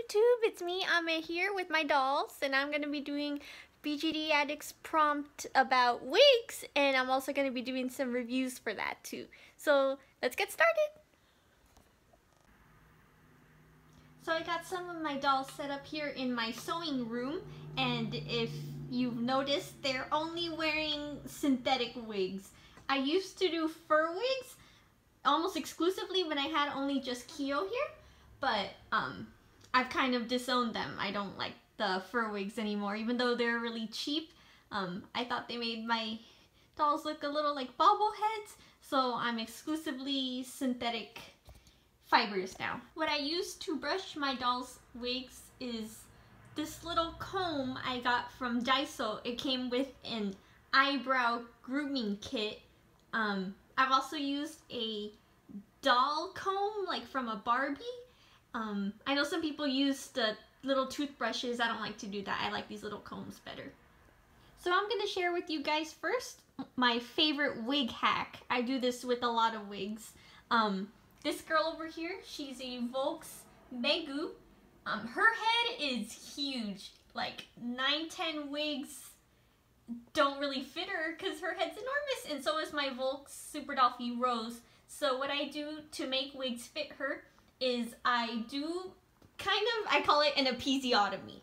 YouTube, it's me, Ame, here with my dolls, and I'm going to be doing BJD Addicts prompt about wigs, and I'm also going to be doing some reviews for that too. So let's get started! So I got some of my dolls set up here in my sewing room, and if you've noticed, they're only wearing synthetic wigs. I used to do fur wigs almost exclusively when I had only just Kyo here, but I've kind of disowned them. I don't like the fur wigs anymore, even though they're really cheap. I thought they made my dolls look a little like bobbleheads, so I'm exclusively synthetic fibers now. What I use to brush my dolls' wigs is this little comb I got from Daiso. It came with an eyebrow grooming kit. I've also used a doll comb, like from a Barbie. I know some people use the little toothbrushes. I don't like to do that. I like these little combs better. So I'm going to share with you guys first my favorite wig hack. I do this with a lot of wigs. This girl over here, she's a Volks Megu. Her head is huge. Like 9-10 wigs don't really fit her because her head's enormous, and so is my Volks Supiadoll Rose. So what I do to make wigs fit her is I do I call it an episiotomy.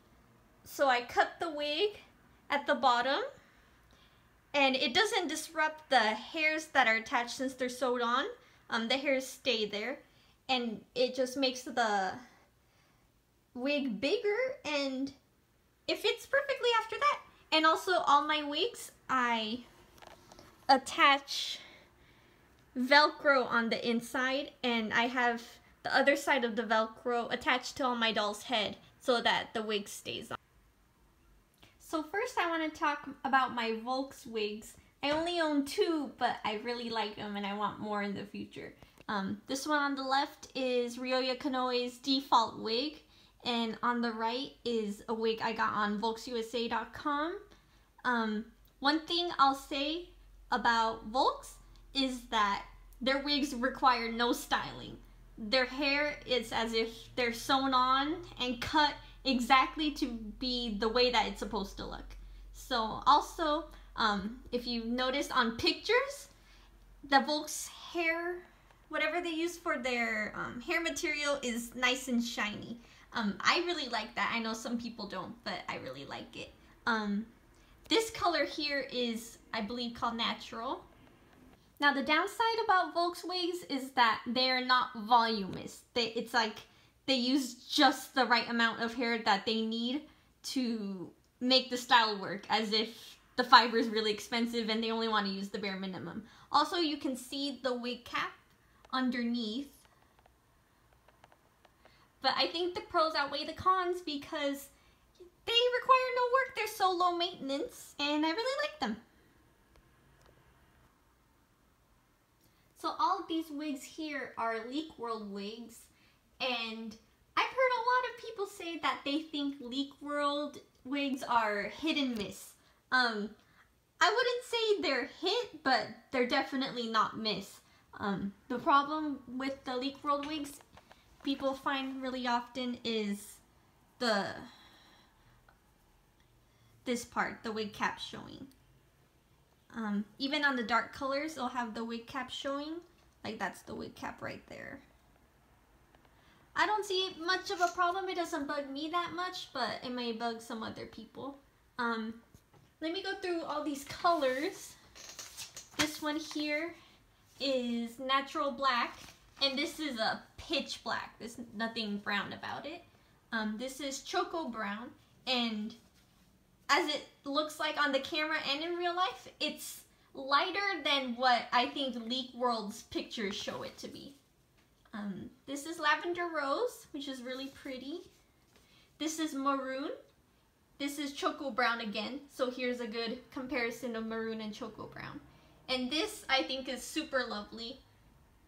So I cut the wig at the bottom, and it doesn't disrupt the hairs that are attached since they're sewed on. The hairs stay there, and it just makes the wig bigger, and it fits perfectly after that. And also all my wigs, I attach Velcro on the inside, and I have the other side of the Velcro attached to all my doll's head so that the wig stays on. So first I want to talk about my Volks wigs. I only own 2, but I really like them and I want more in the future. This one on the left is Ryoya Konoe's default wig, and on the right is a wig I got on VolksUSA.com. One thing I'll say about Volks is that their wigs require no styling. Their hair is as if they're sewn on and cut exactly to be the way that it's supposed to look. So also, if you noticed on pictures, the Volks hair, whatever they use for their hair material is nice and shiny. I really like that. I know some people don't, but I really like it. This color here is, I believe, called natural. Now the downside about Volks wigs is that they're not voluminous. It's like they use just the right amount of hair that they need to make the style work, as if the fiber is really expensive and they only want to use the bare minimum. Also, you can see the wig cap underneath. But I think the pros outweigh the cons because they require no work. They're so low maintenance, and I really like them. So all of these wigs here are Leek World wigs, and I've heard a lot of people say that they think Leek World wigs are hit and miss. I wouldn't say they're hit, but they're definitely not miss. The problem with the Leek World wigs people find really often is this part, the wig cap showing. Even on the dark colors, they'll have the wig cap showing. Like that's the wig cap right there. I don't see much of a problem. It doesn't bug me that much, but it may bug some other people. Let me go through all these colors. This one here is natural black, and this is a pitch black. There's nothing brown about it. This is choco brown, and as it looks like on the camera and in real life, it's lighter than what I think Leek World's pictures show it to be. This is lavender rose, which is really pretty. This is maroon. This is choco brown again, so here's a good comparison of maroon and choco brown. And this I think is super lovely.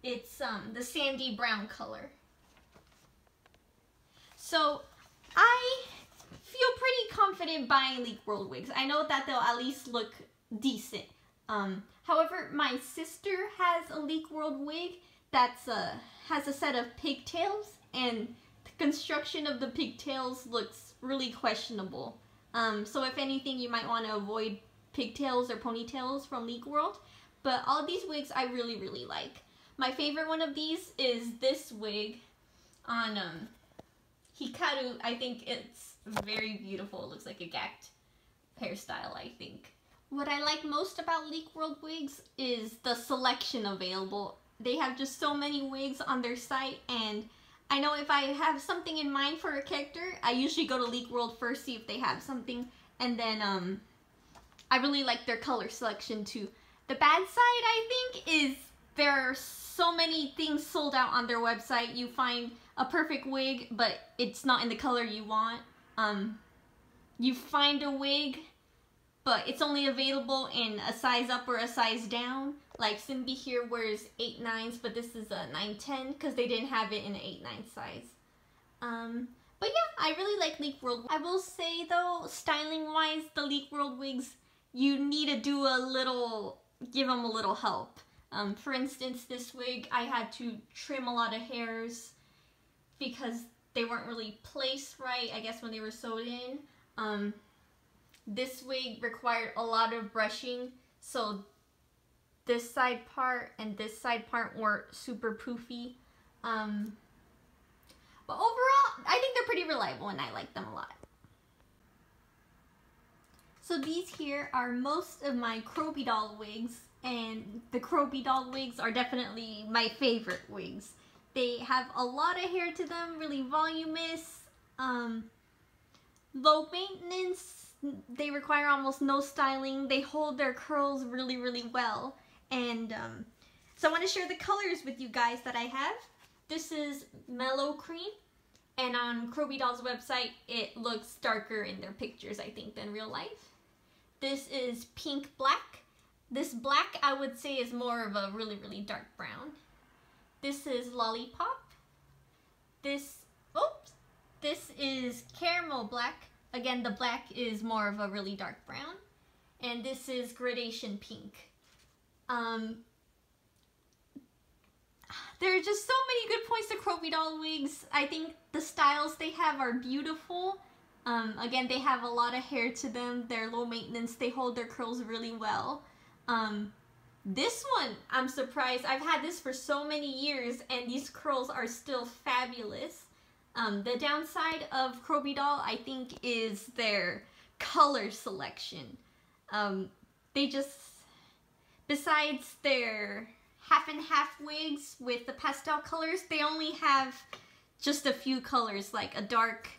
It's the sandy brown color. So I feel pretty confident buying Leek World wigs. I know that they'll at least look decent. However, my sister has a Leek World wig that's has a set of pigtails, and construction of the pigtails looks really questionable. So if anything, you might want to avoid pigtails or ponytails from Leek World. But all these wigs I really, really like. My favorite one of these is this wig on Hikaru. I think it's very beautiful. It looks like a gacked hairstyle, I think. What I like most about Leek World wigs is the selection available. They have just so many wigs on their site, and I know if I have something in mind for a character, I usually go to Leek World first, see if they have something, and then I really like their color selection too. The bad side, I think, is there are so many things sold out on their website. You find a perfect wig, but it's not in the color you want. You find a wig, but it's only available in a size up or a size down. Like Soom Dia here wears 8/9s, but this is a 9/10 because they didn't have it in an 8/9 size. But yeah, I really like Leek World. I will say though, styling wise, the Leek World wigs, you need to do a little, give them a little help. For instance, this wig, I had to trim a lot of hairs because they weren't really placed right, I guess, when they were sewed in. This wig required a lot of brushing, so this side part and this side part were super poofy. But overall, I think they're pretty reliable and I like them a lot. So these here are most of my Krowby Doll wigs, and the Krowby Doll wigs are definitely my favorite wigs. They have a lot of hair to them, really voluminous, low maintenance. They require almost no styling. They hold their curls really, really well. And so I want to share the colors with you guys that I have. This is Mellow Cream. And on Krowby Doll's website, it looks darker in their pictures, I think, than real life. This is Pink Black. This black, I would say, is more of a really, really dark brown. This is Lollipop. This is Caramel Black. Again, the black is more of a really dark brown. And this is Gradation Pink. There are just so many good points to Krowby Doll wigs. I think the styles they have are beautiful. Again, they have a lot of hair to them. They're low maintenance. They hold their curls really well. This one, I'm surprised. I've had this for so many years and these curls are still fabulous. The downside of Krowby Doll, I think, is their color selection. They just, besides their half and half wigs with the pastel colors, they only have just a few colors, like a dark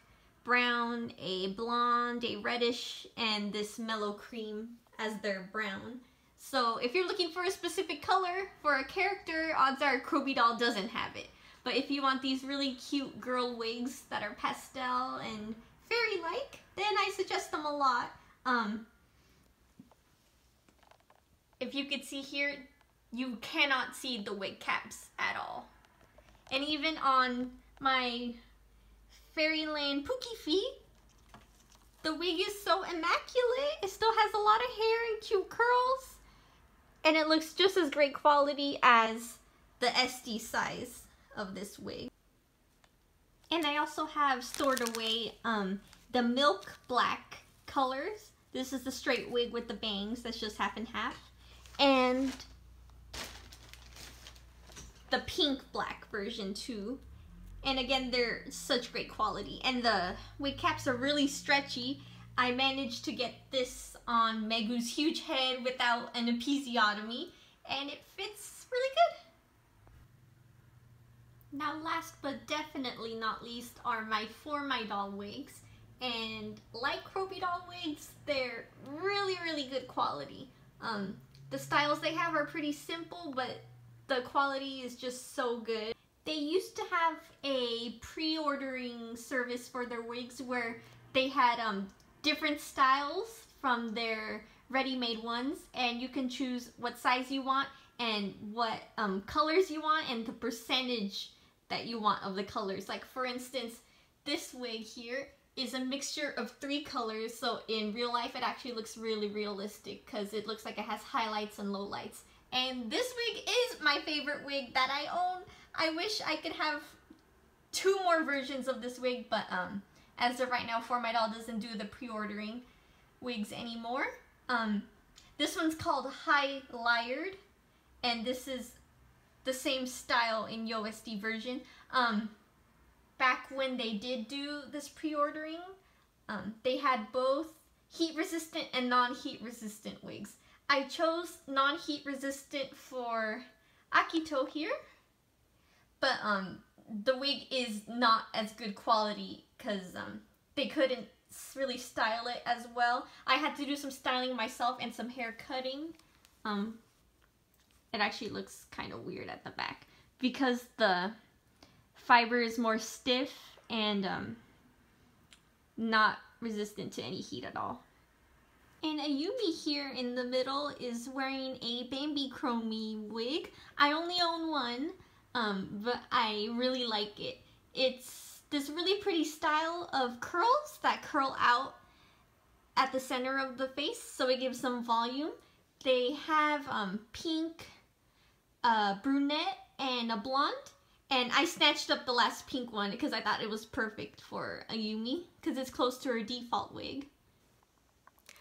brown, a blonde, a reddish, and this mellow cream as their brown. So if you're looking for a specific color for a character, odds are Krowby Doll doesn't have it. But if you want these really cute girl wigs that are pastel and fairy-like, then I suggest them a lot. If you could see here, you cannot see the wig caps at all. And even on my Fairyland Pukifee, the wig is so immaculate. It still has a lot of hair and cute curls. And it looks just as great quality as the SD size of this wig. And I also have stored away the milk black colors. This is the straight wig with the bangs. That's just half and half. And the pink black version too. And again, they're such great quality. And the wig caps are really stretchy. I managed to get this on Megu's huge head without an episiotomy, and it fits really good. Now last but definitely not least are my For My Doll wigs. And like Krowby Doll wigs, they're really, really good quality. The styles they have are pretty simple, but the quality is just so good. They used to have a pre-ordering service for their wigs where they had different styles from their ready-made ones, and you can choose what size you want and what colors you want and the percentage that you want of the colors. Like for instance, this wig here is a mixture of 3 colors, so in real life it actually looks really realistic because it looks like it has highlights and lowlights. And this wig is my favorite wig that I own. I wish I could have 2 more more versions of this wig, but as of right now, For My Doll doesn't do the pre-ordering wigs anymore. This one's called High Layered, and this is the same style in YoSD version. Back when they did do this pre-ordering, they had both heat resistant and non-heat resistant wigs. I chose non-heat resistant for Akito here, but the wig is not as good quality because they couldn't really style it as well. I had to do some styling myself and some hair cutting. It actually looks kind of weird at the back because the fiber is more stiff and not resistant to any heat at all. And Ayumi here in the middle is wearing a Bambi Chromie wig. I only own one, but I really like it. It's this really pretty style of curls that curl out at the center of the face, so it gives some volume. They have pink, brunette, and a blonde. And I snatched up the last pink one because I thought it was perfect for Ayumi because it's close to her default wig.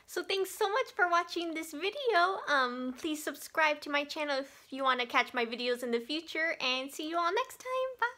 So thanks so much for watching this video. Please subscribe to my channel if you want to catch my videos in the future, and see you all next time. Bye!